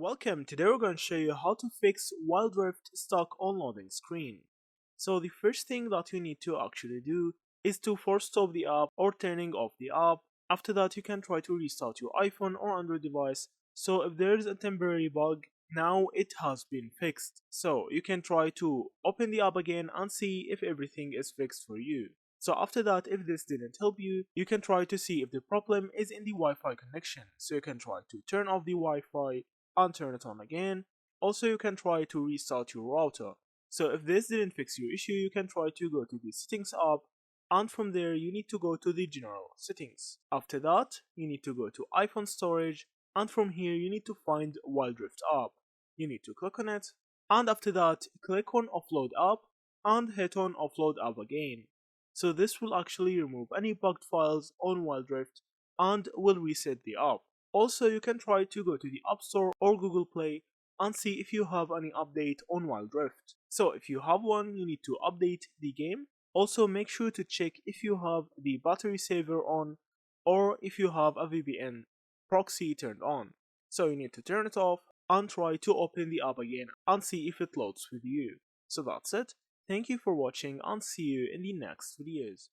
Welcome, today we're going to show you how to fix Wild Rift stuck on loading screen. So the first thing that you need to actually do is to force stop the app or turning off the app. After that you can try to restart your iPhone or Android device. So if there is a temporary bug, now it has been fixed. So you can try to open the app again and see if everything is fixed for you. So after that, if this didn't help you, you can try to see if the problem is in the Wi-Fi connection. So you can try to turn off the Wi-Fi and turn it on again. Also, you can try to restart your router. So if this didn't fix your issue, you can try to go to the settings app, and from there you need to go to the general settings. After that, you need to go to iPhone storage, and from here you need to find Wild Rift app. You need to click on it, and after that click on Offload app and hit on Offload app again. So this will actually remove any bugged files on Wild Rift and will reset the app. Also, you can try to go to the App Store or Google Play and see if you have any update on Wild Rift. So if you have one, you need to update the game. Also, make sure to check if you have the battery saver on or if you have a VPN proxy turned on. So you need to turn it off and try to open the app again and see if it loads with you. So that's it. Thank you for watching and see you in the next videos.